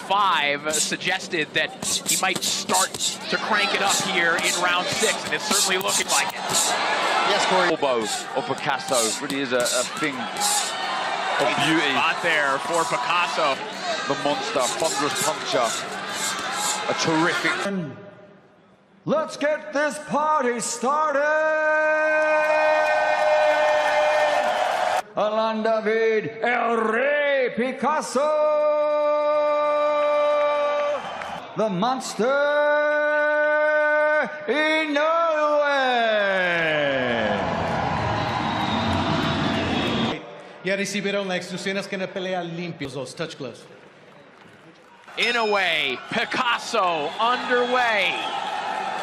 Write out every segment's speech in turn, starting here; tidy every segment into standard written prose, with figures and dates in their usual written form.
5 suggested that he might start to crank it up here in round 6, and it's certainly looking like it. Yes, Corey. Elbow of Picasso really is a thing of beauty. Spot there for Picasso. The monster, thunderous puncher. A terrific. Let's get this party started! Alan David El Rey Picasso! The monster Inoue! Ya recibieron las instrucciones que no pelea limpios los touch gloves. Inoue, Picasso underway.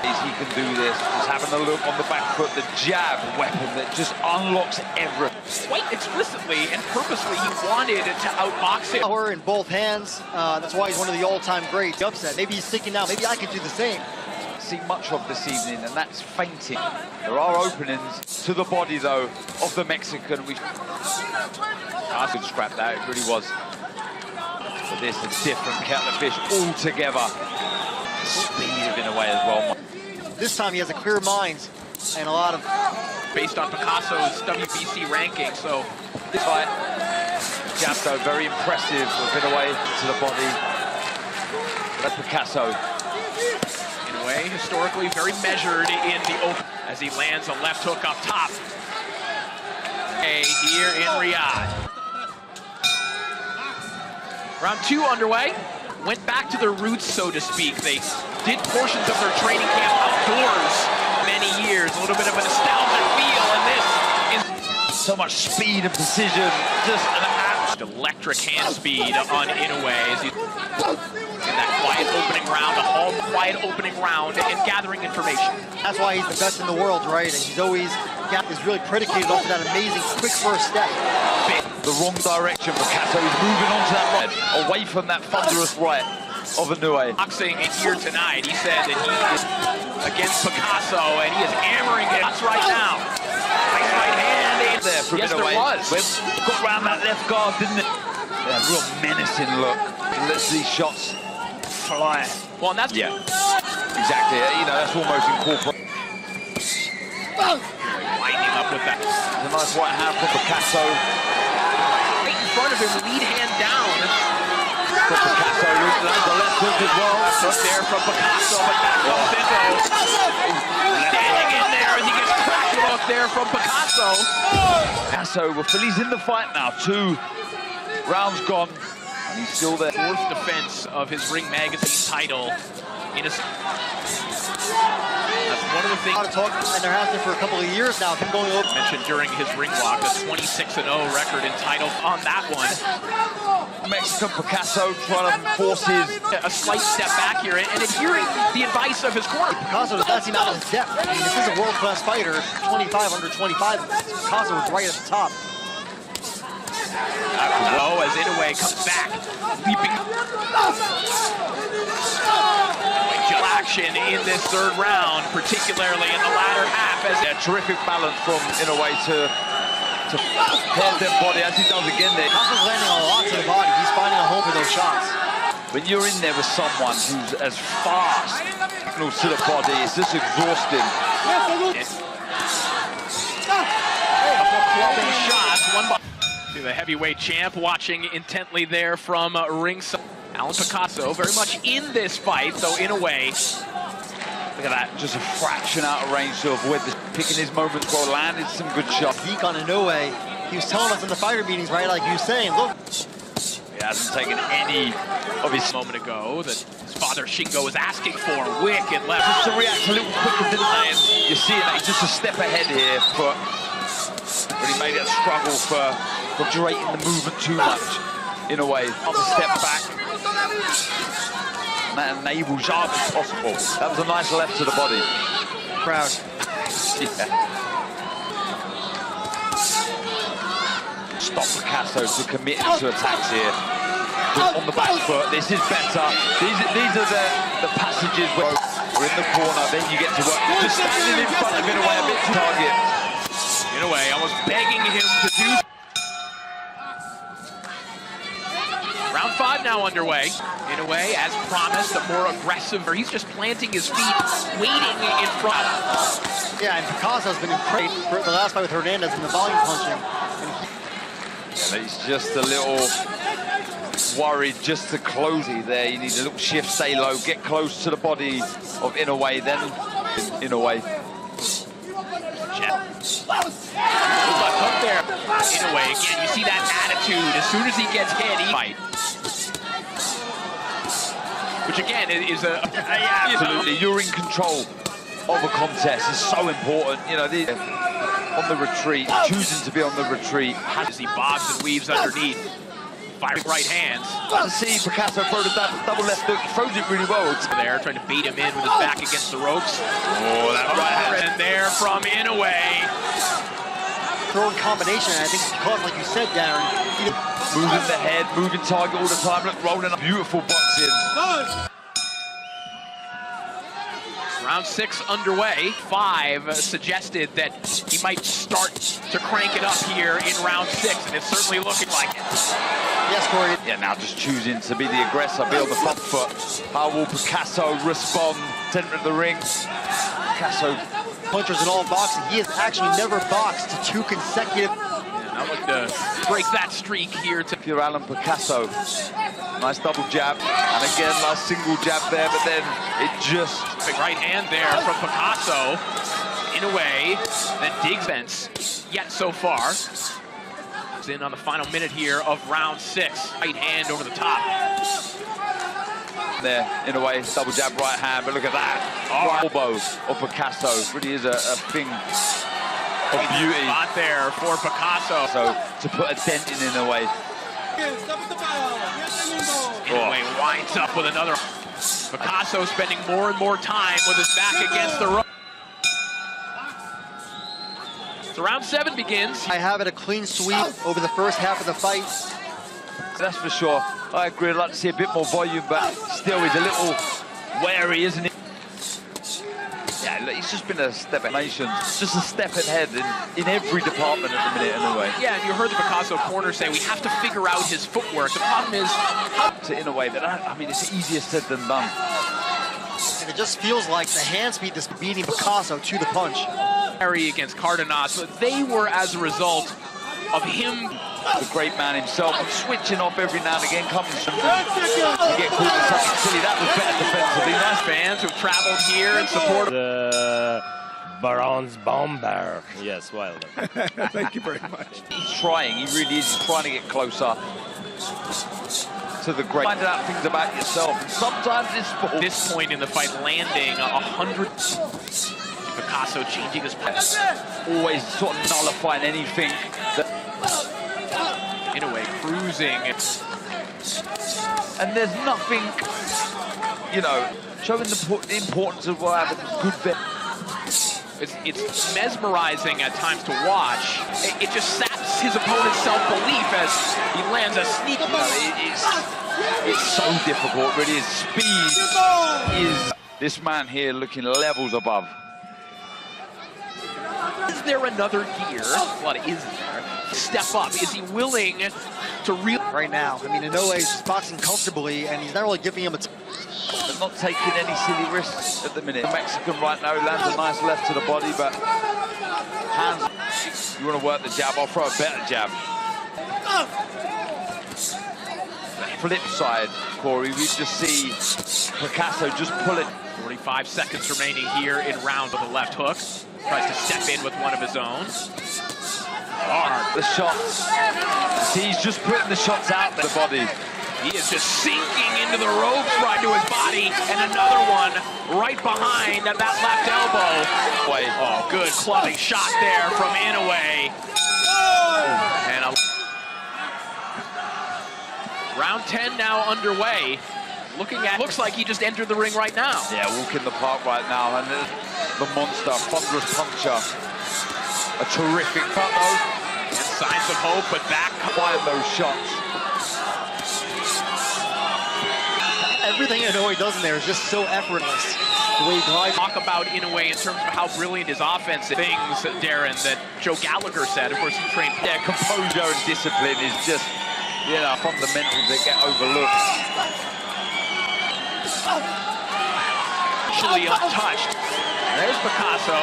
He can do this, just having a look on the back foot, the jab weapon that just unlocks everything. Quite explicitly and purposely, he wanted to outbox him. Power in both hands. That's why he's one of the all-time greats. Upset. Maybe he's thinking now, maybe I can do the same. See much of this evening, and that's feinting. There are openings to the body, though, of the Mexican. I could scrap that, it really was. But this is a different kettle of fish altogether. Speed of Inoue as well. This time he has a clear mind and a lot of... Based on Picasso's WBC ranking, so... This fight, jab though, very impressive of Inoue to the body. That's Picasso. Inoue, historically very measured in the open, as he lands a left hook up top. Here in Riyadh. Round 2 underway. Went back to their roots, so to speak. They did portions of their training camp outdoors many years. A little bit of a nostalgic feel, and this is so much speed and precision. Just an absolute electric hand speed on Inoue as he's in that quiet opening round, a home quiet opening round, and gathering information. That's why he's the best in the world, right? And he's always is really predicated off of that amazing quick first step. The wrong direction. Picasso is moving on to that right, away from that thunderous right of Inoue. Boxing here tonight, he said that he is against Picasso, and he is hammering it right now. Nice right hand. There from yes, Inoue. there was. Got around that left guard, didn't it? Yeah, real menacing look. He lets these shots fly. Well, and that's... Yeah, exactly. You know, that's almost incorporated. Winding up with that. A nice right hand from Picasso. Right in front of him, lead hand down. For Picasso, lands the left hook as well. Left hook there from Picasso, but that comes Inoue. Standing in there as he gets cracked hook there from Picasso. Picasso, well, Philly's in the fight now. 2 rounds gone, and he's still there. 4th defense of his Ring Magazine title. In a... That's one of the things... And there has been for a couple of years now. Him going over... Mentioned during his ring walk, a 26-0 record entitled on that one. Mexican Picasso trying to force a slight step back here and adhering the advice of his corner. Picasso does not seem out of his depth. I mean, this is a world-class fighter. 25 under 25. Picasso was right at the top. As Inoue comes back, leaping. Action in this 3rd round, particularly in the latter half, as a terrific balance from Inoue to hold their body as he does again there. Picasso's landing a lot to the body. He's finding a home for those shots. When you're in there with someone who's as fast to the body, it's just exhausting. Shots, one by the heavyweight champ watching intently there from ringside. Alan Picasso very much in this fight, though Inoue. Look at that, just a fraction out of range of where the picking his moments well, landed some good shots. Geek on Inoue, he was telling us in the fighter meetings, right, like you were saying, look. He hasn't taken any of his... moment ago that his father Shingo was asking for, wicked left. Just to react a little quicker, didn't they? And you see it, he's just a step ahead here, but he made it a struggle for durating the movement too much. Inoue, on the step back. And that enables sharp as possible. That was a nice left to the body. Proud. Yeah. Stop Picasso to commit to attacks here. Just on the back foot, this is better. These are the passages where we're in the corner, then you get to work. Just standing in front of Inoue, a bit to target. Inoue almost begging him to do. Round 5 now underway. Inoue, as promised, a more aggressive, or he's just planting his feet, waiting in front. Yeah, and Picasso's been great for the last fight with Hernandez in the volume punching. Yeah, he's just a little worried just to close it there. You need a little shift, stay low, get close to the body of Inoue, then Inoue. Left hook there. Inoue, again, you see that attitude. As soon as he gets hit, he fight. Which again is a Absolutely, you're in control of a contest. It's so important, you know. On the retreat, choosing to be on the retreat. As he bobs and weaves underneath, firing right hands. To see Picasso throw the double left hook, he throws it really well. There, trying to bait him in with his back against the ropes. Oh, that right hand. And there from Inoue. Throwing combination, and I think because, like you said, Darren, Moving the head, moving target all the time. Look, rolling up. Beautiful boxing. Round 6 underway. 5 suggested that he might start to crank it up here in round 6, and it's certainly looking like it. yes, Corey. Yeah, now just choosing to be the aggressor, be on the front foot. How will Picasso respond? Center of the ring. Picasso. Punchers in all boxing. He has actually never boxed 2 consecutive. I'd like to break that streak here. If you're Alan Picasso, nice double jab, and again, nice single jab there, but then it just... Big right hand there from Picasso. Inoue, then digs fence. Yet so far. It's in on the final minute here of round 6. Right hand over the top. There, Inoue, double jab, right hand, but look at that. Right elbow of Picasso. Really is a thing of beauty. Spot there for Picasso. So to put a dent in Inoue. Inoue winds up with another. Picasso spending more and more time with his back against the rope. So round 7 begins. I have it a clean sweep over the first half of the fight. That's for sure. I agree. I'd like to see a bit more volume, but still he's a little wary, isn't he? Yeah, he's just been a step ahead. Just a step ahead in every department at the minute, anyway. Yeah, and you heard the Picasso corner say we have to figure out his footwork. The problem is how to Inoue, but I mean, it's easier said than done. And it just feels like the hand speed that's beating Picasso to the punch. against Cardenas, but they were as a result of him. The great man himself, switching off every now and again, coming from you get caught with something silly. That was better defensively. Nice fans who've traveled here and support the Baron's Bomber. Yes, well. Thank you very much. He's trying, he really is. He's trying to get closer to the great. Finding out things about yourself. And sometimes it's at this point in the fight, landing 100. Picasso changing his pace. Always sort of nullifying anything that Inoue cruising. And there's nothing, you know, showing the importance of having a good vet. It's mesmerizing at times to watch. It just saps his opponent's self-belief as he lands a sneak. You know, it's so difficult, really. His speed is this man here looking levels above. Is there another gear? What is there? Step up. Is he willing to right now? I mean, Inoue is boxing comfortably, and he's not really giving him a. They're not taking any silly risks at the minute. The Mexican right now lands a nice left to the body, but hands. You want to work the jab? I'll throw a better jab. The flip side, Corey, we just see Picasso just pull it. 45 seconds remaining here in round with a left hook. Tries to step in with one of his own. The shots. See, he's just putting the shots out there. The body. He is just sinking into the ropes right to his body. And another one right behind that left elbow. Oh, good clubbing shot there from Inoue. And round 10 now underway. Looking at, looks like he just entered the ring right now. Yeah, walk in the park right now. And the monster, thunderous puncher. A terrific cut though. And signs of hope, but back. Find those shots. Everything Inoue does in there is just so effortless. The way he glides. Talk about Inoue in terms of how brilliant his offense is. Things, Darren, that Joe Gallagher said. Of course, he trained. Yeah, composure and discipline is just you know, fundamentals that get overlooked. Actually untouched. There's Picasso.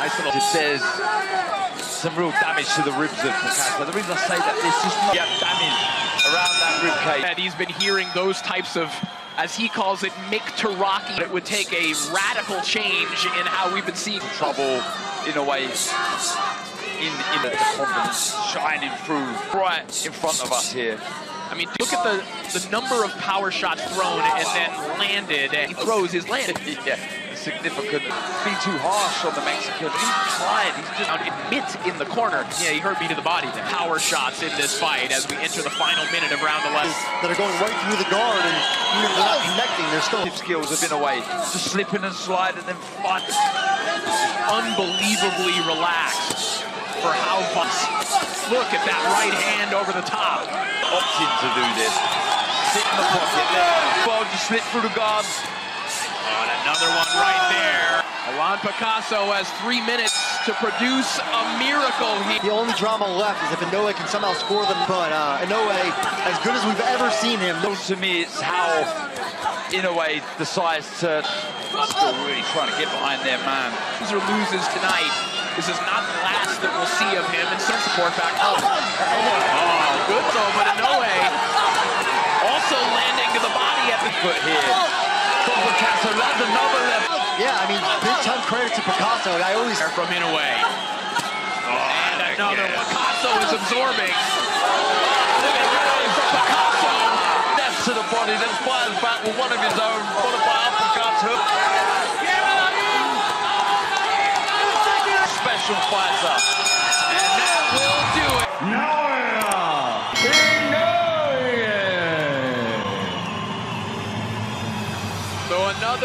Nice little. It says some real damage to the ribs of Picasso. The reason I say that, there's just not damage around that rib cage. And he's been hearing those types of, as he calls it, Miktaraki. It would take a radical change in how we've been seeing Trouble in a way. In the confidence shining through right in front of us here. I mean, look at the number of power shots thrown and then landed. And he throws his landed. Yeah, significant. Being too harsh on the Mexican. He's tried. He's just Admit in the corner. Yeah, he hurt me to the body. The power shots in this fight as we enter the final minute of round 11. That are going right through the guard, and even if they're not connecting, they're still. his skills have been away. Just slipping and sliding and fight. Unbelievably relaxed for how fun. Look at that right hand over the top. Opting to do this. Sit in the pocket there. Ball just slipped through the guard. Oh, and another one right there. Juan Picasso has 3 minutes to produce a miracle here. The only drama left is if Inoue can somehow score them, but Inoue, as good as we've ever seen him. To me, it's how Inoue decides to still really trying to get behind their man. Loser loses tonight. This is not the last that we'll see of him, and some support back home. Oh, good throw, but Inoue also landing to the body at the Foot here. Picasso lands another left. Yeah, I mean, big time credit to Picasso. I always from Inoue. And another one. Picasso is absorbing. Look at that from Picasso. Left to the body, then fires back with one of his own, followed by uppercut hook. Special fighter. And that will do it. Naoya Inoue. So another